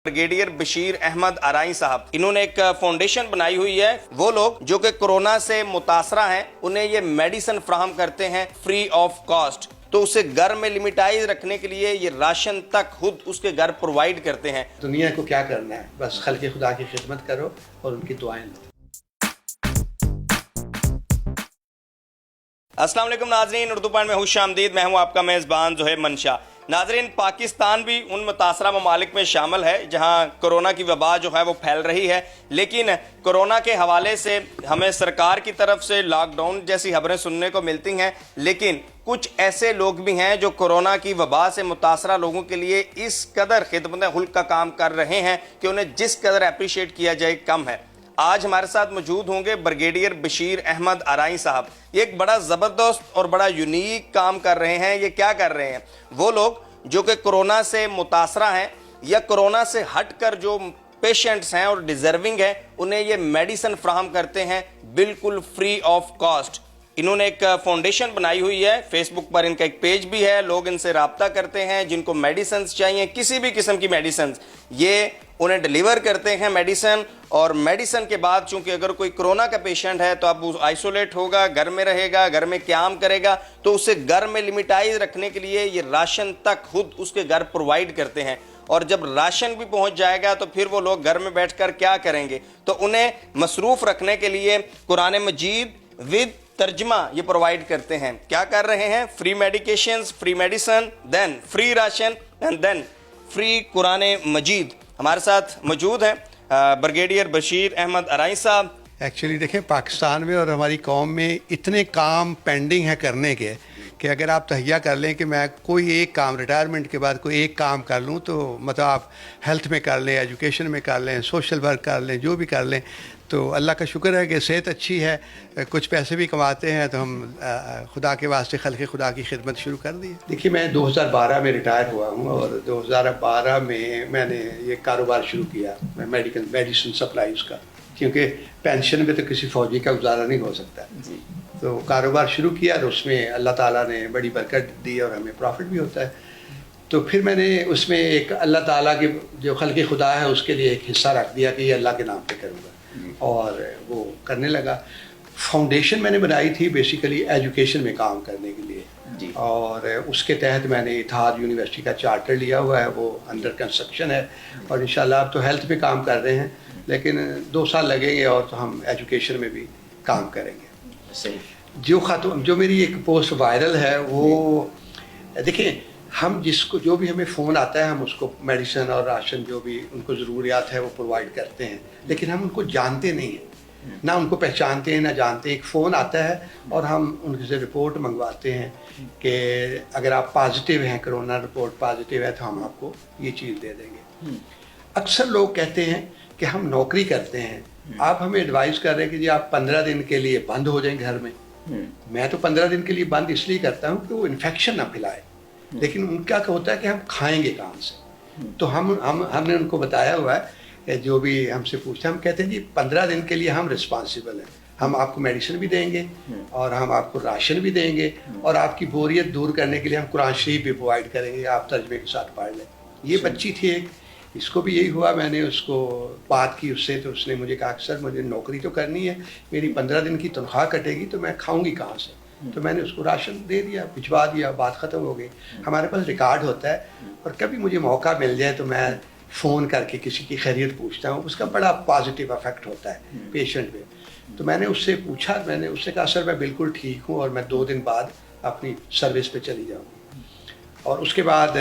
Brigadier Bashir Ahmad अराई साहब, इन्होंने एक फाउंडेशन बनाई हुई है। वो लोग जो कि कोरोना से मुतासरा हैं, उन्हें ये मेडिसिन फ्राहम करते हैं फ्री ऑफ कॉस्ट। तो उसे घर में लिमिटाइज रखने के लिए ये राशन तक खुद उसके घर प्रोवाइड करते हैं। दुनिया को क्या करना है, बस खल्क़े खुदा की खिदमत करो और उनकी दुआएं लो। अस्सलाम वालेकुम नाजरीन, उर्दू पॉइंट में खुशामदीद। मैं हूं आपका मेज़बान ज़ुहैब मंशा। नाजरीन, पाकिस्तान भी उन मुतासरा ममालिक में शामिल है जहां कोरोना की वबा जो है वो फैल रही है, लेकिन कोरोना के हवाले से हमें सरकार की तरफ से लॉकडाउन जैसी खबरें सुनने को मिलती हैं, लेकिन कुछ ऐसे लोग भी हैं जो कोरोना की वबा से मुतासरा लोगों के लिए इस कदर खिदमत हुल्क का काम कर रहे हैं कि उन्हें जिस कदर अप्रिशिएट किया जाए कम है। आज हमारे साथ मौजूद होंगे ब्रिगेडियर बशीर अहमद अराई साहब। ये एक बड़ा ज़बरदस्त और बड़ा यूनिक काम कर रहे हैं। ये क्या कर रहे हैं? वो लोग जो कि कोरोना से मुतासरा हैं या कोरोना से हटकर जो पेशेंट्स हैं और डिज़र्विंग हैं, उन्हें ये मेडिसिन फ्राहम करते हैं बिल्कुल फ्री ऑफ कॉस्ट। इन्होंने एक फाउंडेशन बनाई हुई है, फेसबुक पर इनका एक पेज भी है। लोग इनसे रब्ता करते हैं, जिनको मेडिसिन चाहिए, किसी भी किस्म की मेडिसिन, ये उन्हें डिलीवर करते हैं मेडिसिन। और मेडिसिन के बाद चूंकि अगर कोई कोरोना का पेशेंट है तो अब वो आइसोलेट होगा, घर में रहेगा, घर में क्याम करेगा, तो उसे घर में लिमिटाइज रखने के लिए ये राशन तक खुद उसके घर प्रोवाइड करते हैं। और जब राशन भी पहुंच जाएगा तो फिर वो लोग घर में बैठकर क्या करेंगे, तो उन्हें मसरूफ रखने के लिए कुरान मजीद विद तर्जमा ये प्रोवाइड करते हैं। क्या कर रहे हैं? Free medications, free medicine, then free ration and then free Quran Majeed. हमारे साथ मौजूद हैं ब्रिगेडियर बशीर अहमद अराई साहब। एक्चुअली देखें, पाकिस्तान में और हमारी कौम में इतने काम पेंडिंग है करने के कि अगर आप तहैया कर लें कि मैं कोई एक काम रिटायरमेंट के बाद कोई एक काम कर लूँ, तो मतलब आप हेल्थ में कर लें, एजुकेशन में कर लें, सोशल वर्क कर लें, जो भी कर लें, तो अल्लाह का शुक्र है कि सेहत अच्छी है, कुछ पैसे भी कमाते हैं, तो हम खुदा के वास्ते खल्क़े खुदा की खिदमत शुरू कर दी। देखिए, मैं 2012 में रिटायर हुआ हूँ और 2012 में मैंने ये कारोबार शुरू किया, मेडिसिन सप्लाईज़ का, क्योंकि पेंशन में तो किसी फ़ौजी का गुजारा नहीं हो सकता जी। तो कारोबार शुरू किया और उसमें अल्लाह ताला ने बड़ी बरकत दी और हमें प्रॉफिट भी होता है। तो फिर मैंने उसमें एक अल्लाह ताला के जो खल्क़े खुदा है उसके लिए एक हिस्सा रख दिया कि ये अल्लाह के नाम पे करूँगा, और वो करने लगा। फाउंडेशन मैंने बनाई थी बेसिकली एजुकेशन में काम करने के लिए जी। और उसके तहत मैंने इत्तेहाद यूनिवर्सिटी का चार्टर लिया हुआ है, वो अंडर कंस्ट्रक्शन है, और इंशाल्लाह अब तो हेल्थ पे काम कर रहे हैं, लेकिन 2 साल लगेंगे और तो हम एजुकेशन में भी काम करेंगे। सही। जो मेरी एक पोस्ट वायरल है, वो देखिए, हम जिसको जो भी हमें फ़ोन आता है हम उसको मेडिसिन और राशन जो भी उनको ज़रूरियात है वो प्रोवाइड करते हैं, लेकिन हम उनको जानते नहीं हैं, ना उनको पहचानते हैं ना जानते हैं। एक फ़ोन आता है और हम उनसे रिपोर्ट मंगवाते हैं कि अगर आप पॉजिटिव हैं, कोरोना रिपोर्ट पॉजिटिव है, तो हम आपको ये चीज़ दे देंगे। अक्सर लोग कहते हैं कि हम नौकरी करते हैं, आप हमें एडवाइस कर रहे हैं कि जी आप 15 दिन के लिए बंद हो जाएं घर में। मैं तो 15 दिन के लिए बंद इसलिए करता हूँ कि वो इन्फेक्शन ना फैलाए, लेकिन उनका क्या होता है कि हम खाएंगे कहाँ से। तो हमने उनको बताया हुआ है, जो भी हमसे पूछते हैं हम कहते हैं जी 15 दिन के लिए हम रिस्पॉन्सिबल हैं, हम आपको मेडिसिन भी देंगे और हम आपको राशन भी देंगे, और आपकी बोरियत दूर करने के लिए हम कुरान शरीफ भी प्रोवाइड करेंगे, आप तर्जमे के साथ पढ़ लें। ये बच्ची थी एक, इसको भी यही हुआ। मैंने उसको बात की उससे, तो उसने मुझे कहा कि सर मुझे नौकरी तो करनी है, मेरी 15 दिन की तनख्वाह कटेगी तो मैं खाऊंगी कहाँ से। तो मैंने उसको राशन दे दिया, भिजवा दिया, बात ख़त्म हो गई। हमारे पास रिकॉर्ड होता है, और कभी मुझे मौका मिल जाए तो मैं फ़ोन करके किसी की खैरियत पूछता हूँ, उसका बड़ा पॉजिटिव इफेक्ट होता है पेशेंट पे। तो मैंने उससे पूछा, मैंने उससे कहा सर मैं बिल्कुल ठीक हूँ और मैं 2 दिन बाद अपनी सर्विस पे चली जाऊँगी। और उसके बाद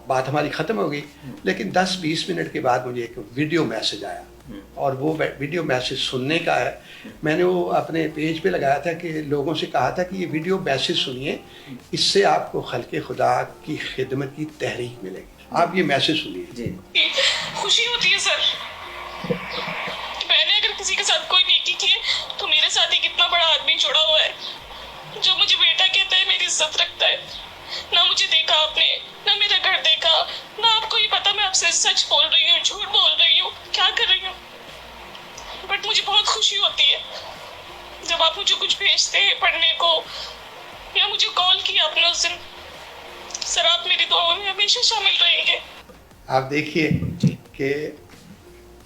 बात हमारी ख़त्म हो गई, लेकिन 10-20 मिनट के बाद मुझे एक वीडियो मैसेज आया, और वो वीडियो मैसेज सुनने का है। मैंने वो अपने पेज पे लगाया था कि लोगों से कहा था कि ये वीडियो मैसेज सुनिए, इससे आपको खल्क़े खुदा की खिदमत की तहरीक मिलेगी। आप ये मैसेज सुनिए जी। खुशी होती है सर, मैंने अगर किसी के साथ कोई नेकी की तो मेरे साथ एक इतना बड़ा आदमी जुड़ा हुआ है जो मुझे बेटा कहता है, मेरी इज्जत रखता है। ना मुझे देखा आपने, ना मेरा घर देखा, ना आपको ये पता मैं आपसे सच बोल रही हूँ, झूठ बोल रही हूँ, क्या कर रही हूँ, बट मुझे बहुत खुशी होती है जब आप मुझे कुछ भेजते हैं पढ़ने को, या मुझे कॉल किया आपने उस दिन। सर आप मेरी दुआओं में हमेशा शामिल रहेंगे। आप देखिए कि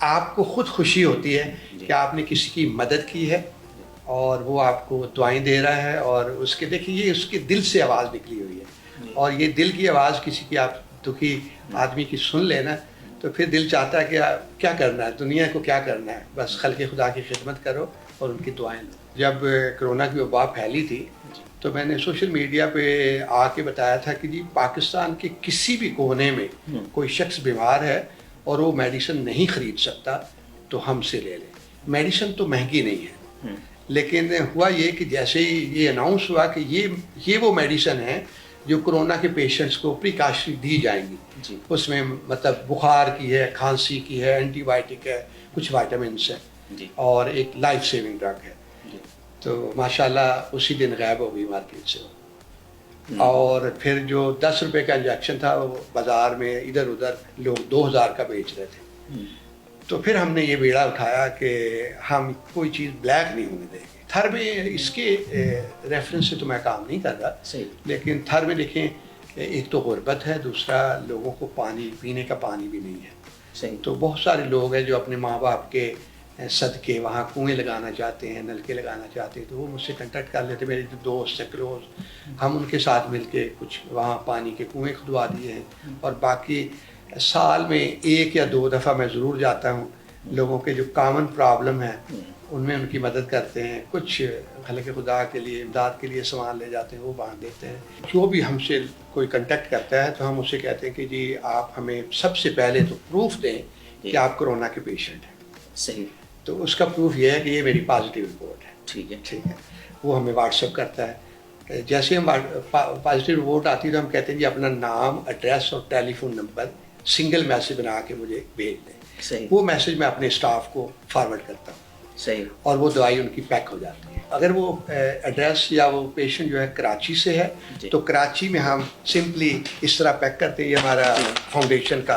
आपको खुद खुशी होती है कि आपने किसी की मदद की है और वो आपको दुआएं दे रहा है, और उसके देखिए ये उसके दिल से आवाज़ निकली हुई है, और ये दिल की आवाज़ किसी की आप दुखी आदमी की सुन लेना तो फिर दिल चाहता है कि क्या करना है, दुनिया को क्या करना है, बस खल्क़े खुदा की खिदमत करो और उनकी दुआएं लो। जब कोरोना की वबा फैली थी तो मैंने सोशल मीडिया पे आके बताया था कि जी पाकिस्तान के किसी भी कोने में कोई शख्स बीमार है और वो मेडिसिन नहीं ख़रीद सकता तो हमसे ले ले। मेडिसिन तो महंगी नहीं है, लेकिन हुआ ये कि जैसे ही ये अनाउंस हुआ कि ये वो मेडिसिन है जो कोरोना के पेशेंट्स को प्रिकॉशनरी दी जाएंगी, उसमें मतलब बुखार की है, खांसी की है, एंटीबायोटिक है, कुछ वाइटामिन्स है और एक लाइफ सेविंग ड्रग है, तो माशाल्लाह उसी दिन गायब हो गई मार्केट से। और फिर जो 10 रुपए का इंजेक्शन था वो बाज़ार में इधर उधर लोग 2000 का बेच रहे थे। तो फिर हमने ये बीड़ा उठाया कि हम कोई चीज़ ब्लैक नहीं होने देंगे। थर में इसके रेफरेंस से तो मैं काम नहीं कर रहा, लेकिन थर में देखें एक तो गुर्बत है, दूसरा लोगों को पानी पीने का पानी भी नहीं है। तो बहुत सारे लोग हैं जो अपने माँ बाप के सदके वहाँ कुएँ लगाना चाहते हैं, नलके लगाना चाहते हैं, तो वो मुझसे कांटेक्ट कर लेते। मेरे जो दोस्त हैं क्लोज, हम उनके साथ मिलके कुछ वहाँ पानी के कुएँ खुदवा दिए हैं, और बाकी साल में 1 या 2 दफ़ा मैं ज़रूर जाता हूँ। लोगों के जो कॉमन प्रॉब्लम है उनमें उनकी मदद करते हैं, कुछ खल्क़े खुदा के लिए इमदाद के लिए सामान ले जाते हैं, वो बांट देते हैं। जो भी हमसे कोई कांटेक्ट करता है तो हम उससे कहते हैं कि जी आप हमें सबसे पहले तो प्रूफ दें कि आप कोरोना के पेशेंट हैं। सही। तो उसका प्रूफ ये है कि ये मेरी पॉजिटिव रिपोर्ट है। ठीक है, ठीक है। वो हमें व्हाट्सअप करता है। जैसे हम पॉजिटिव रिपोर्ट आती है तो हम कहते हैं जी अपना नाम, एड्रेस और टेलीफोन नंबर सिंगल मैसेज बना के मुझे भेज दें। सही। वो मैसेज मैं अपने स्टाफ को फॉरवर्ड करता हूँ। सही। और वो दवाई उनकी पैक हो जाती है। अगर वो एड्रेस या वो पेशेंट जो है कराची से है तो कराची में हम सिंपली इस तरह पैक करते हैं। ये हमारा फाउंडेशन का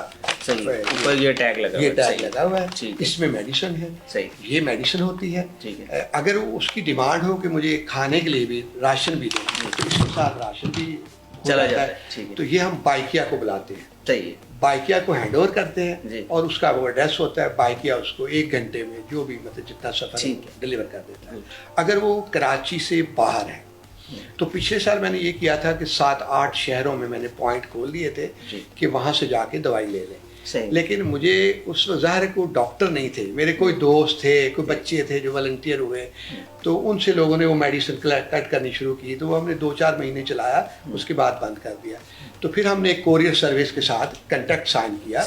ऊपर ये टैग लगा हुआ है, इसमें मेडिसिन है। सही। ये मेडिसिन होती है। ठीक है। अगर उसकी डिमांड हो कि मुझे खाने के लिए भी राशन भी दें तो इसके साथ राशन भी चला जाता है। ठीक है। तो ये हम बाइकिया को बुलाते हैं। सही। बाइकिया को हैंड ओवर करते हैं और उसका वो एड्रेस होता है। बाइकिया उसको 1 घंटे में जो भी मतलब जितना सफर डिलीवर कर देता है। अगर वो कराची से बाहर है तो पिछले साल मैंने ये किया था कि 7-8 शहरों में मैंने पॉइंट खोल दिए थे कि वहाँ से जाके दवाई ले लें। लेकिन मुझे उस ज़ाहिर को डॉक्टर नहीं थे, मेरे कोई दोस्त थे, कोई बच्चे थे जो वॉलंटियर हुए, तो उनसे लोगों ने वो मेडिसिन कलेक्ट करनी शुरू की। तो वो हमने 2-4 महीने चलाया, उसके बाद बंद कर दिया। तो फिर हमने एक कोरियर सर्विस के साथ कॉन्ट्रैक्ट साइन किया।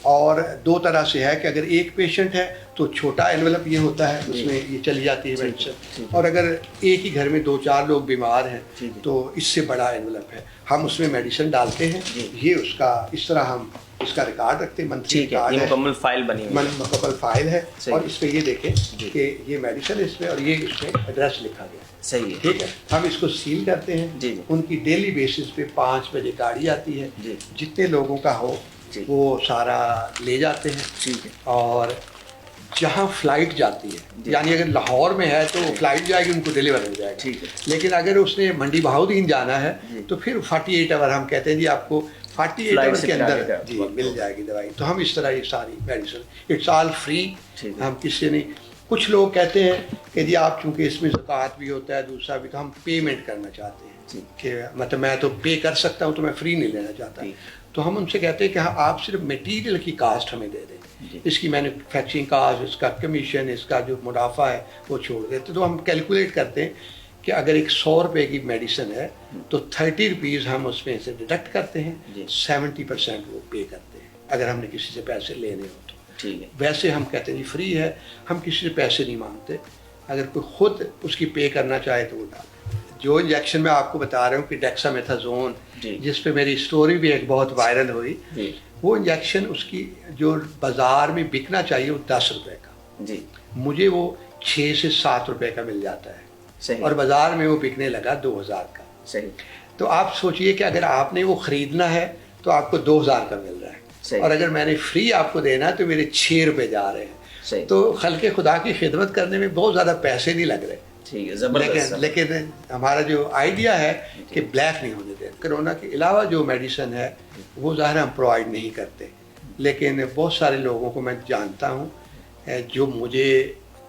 और 2 तरह से है कि अगर एक पेशेंट है तो छोटा एनवेलप ये होता है, उसमें ये चली जाती है मेडिसिन, और अगर एक ही घर में 2-4 लोग बीमार हैं तो इससे बड़ा एनवेलप है, हम उसमें मेडिसिन डालते हैं। ये उसका इस तरह हम इसका रिकॉर्ड रखते हैं, मंथली रिकॉर्ड है, मुकम्मल फाइल बनी हुई है, मुकम्मल फाइल है। और इस पे ये देखें कि ये मेडिसिन इसमें और ये इसमें एड्रेस लिखा गया। सही है। ठीक है। हम इसको सील करते हैं। उनकी डेली बेसिस पे 5 बजे गाड़ी आती है, जितने लोगों का हो वो सारा ले जाते हैं। ठीक है। और जहाँ फ्लाइट जाती है, यानी अगर लाहौर में है तो फ्लाइट जाएगी, उनको डिलीवर हो जाएगा। ठीक है। लेकिन अगर उसने मंडी बहाउद्दीन जाना है तो फिर 48 आवर हम कहते हैं जी आपको 48 आवर के अंदर जी मिल जाएगी दवाई। तो हम इस तरह ये सारी मेडिसिन इट्स ऑल फ्री, हम किसी नहीं। कुछ लोग कहते हैं कि जी आप चूँकि इसमें ज़कात भी होता है, दूसरा भी, तो हम पेमेंट करना चाहते हैं कि मतलब मैं तो पे कर सकता हूँ तो मैं फ्री नहीं लेना चाहता। तो हम उनसे कहते हैं कि हाँ आप सिर्फ मटेरियल की कास्ट हमें दे दें, इसकी मैन्युफैक्चरिंग कास्ट, इसका कमीशन, इसका जो मुनाफा है वो छोड़ देते। तो हम कैलकुलेट करते हैं कि अगर एक 100 रुपये की मेडिसिन है तो 30 रुपीज़ हम उसमें से डिडक्ट करते हैं, 70% वो पे करते हैं अगर हमने किसी से पैसे लेने हो तो। ठीक है। वैसे हम कहते हैं जी फ्री है, हम किसी से पैसे नहीं मांगते, अगर कोई खुद उसकी पे करना चाहे तो वो डाल। जो इंजेक्शन मैं आपको बता रहा हूँ कि डेक्सामेथासोन, जिस पे मेरी स्टोरी भी एक बहुत वायरल हुई, वो इंजेक्शन उसकी जो बाज़ार में बिकना चाहिए वो 10 रुपये का, जी मुझे वो 6 से 7 रुपये का मिल जाता है। सही। और बाज़ार में वो बिकने लगा 2000 का। सही। तो आप सोचिए कि अगर आपने वो ख़रीदना है तो आपको 2000 का मिल रहा है। सही। और अगर मैंने फ्री आपको देना है तो मेरे 6 रुपये जा रहे हैं। सही। तो खल्क़े खुदा की खिदमत करने में बहुत ज़्यादा पैसे नहीं लग रहे। ठीक है, ज़बरदस्त। लेकिन हमारा जो आइडिया है कि ब्लैक नहीं होने दें। कोरोना के अलावा जो मेडिसिन है वो ज़ाहिर हम प्रोवाइड नहीं करते, लेकिन बहुत सारे लोगों को मैं जानता हूँ जो मुझे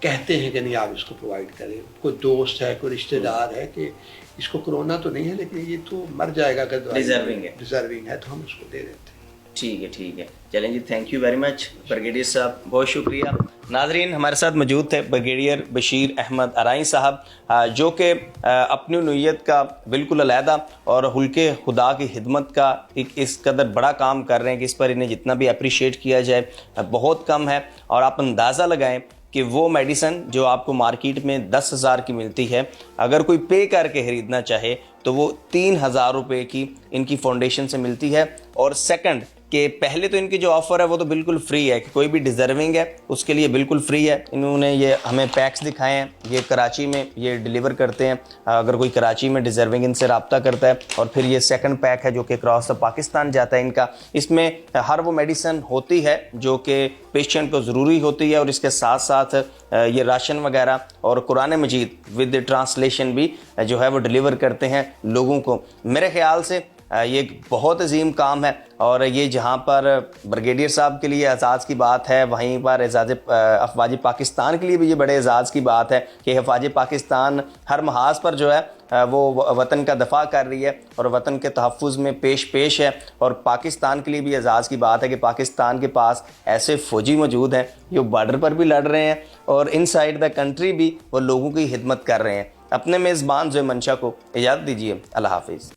कहते हैं कि नहीं आप इसको प्रोवाइड करें। कोई दोस्त है, कोई रिश्तेदार है कि इसको कोरोना तो नहीं है लेकिन ये तो मर जाएगा अगर डिजर्विंग है तो हम उसको दे देते हैं। ठीक है चलें जी, thank you very much brigadier साहब, बहुत शुक्रिया। नाजरीन, हमारे साथ मौजूद थे ब्रिगेडियर बशीर अहमद अराई साहब, जो कि अपनी नीयत का बिल्कुल अलहदा और हुल्के खुदा की खिदमत का एक इस कदर बड़ा काम कर रहे हैं कि इस पर इन्हें जितना भी अप्रिशिएट किया जाए बहुत कम है। और आप अंदाज़ा लगाएं कि वो मेडिसन जो आपको मार्केट में 10,000 की मिलती है, अगर कोई पे करके ख़रीदना चाहे तो वो 3,000 रुपये की इनकी फाउंडेशन से मिलती है। और सेकंड कि पहले तो इनकी जो ऑफ़र है वो तो बिल्कुल फ्री है कि कोई भी डिज़र्विंग है उसके लिए बिल्कुल फ्री है। इन्होंने ये हमें पैक्स दिखाए हैं, ये कराची में ये डिलीवर करते हैं। अगर कोई कराची में डिज़र्विंग इनसे रब्ता करता है और फिर ये सेकंड पैक है जो कि क्रॉस द पाकिस्तान जाता है इनका। इसमें हर वो मेडिसिन होती है जो कि पेशेंट को ज़रूरी होती है और इसके साथ साथ ये राशन वगैरह और कुरान मजीद विद ट्रांसलेशन भी जो है वो डिलीवर करते हैं लोगों को। मेरे ख्याल से ये एक बहुत अजीम काम है और ये जहाँ पर ब्रिगेडियर साहब के लिए एजाज़ की बात है, वहीं पर अफवाज पाकिस्तान के लिए भी ये बड़े एजाज़ की बात है कि अफवाज पाकिस्तान हर महाज पर जो है वो वतन का दफ़ा कर रही है और वतन के तहफ़्फ़ुज़ में पेश है। और पाकिस्तान के लिए भी एजाज़ की बात है कि पाकिस्तान के पास ऐसे फ़ौजी मौजूद हैं जो बॉर्डर पर भी लड़ रहे हैं और इनसाइड द कंट्री भी वो लोगों की खिदमत कर रहे हैं। अपने मेज़बान ज़ोए मंशा को इजाज़त दीजिए। अल्लाह हाफिज़।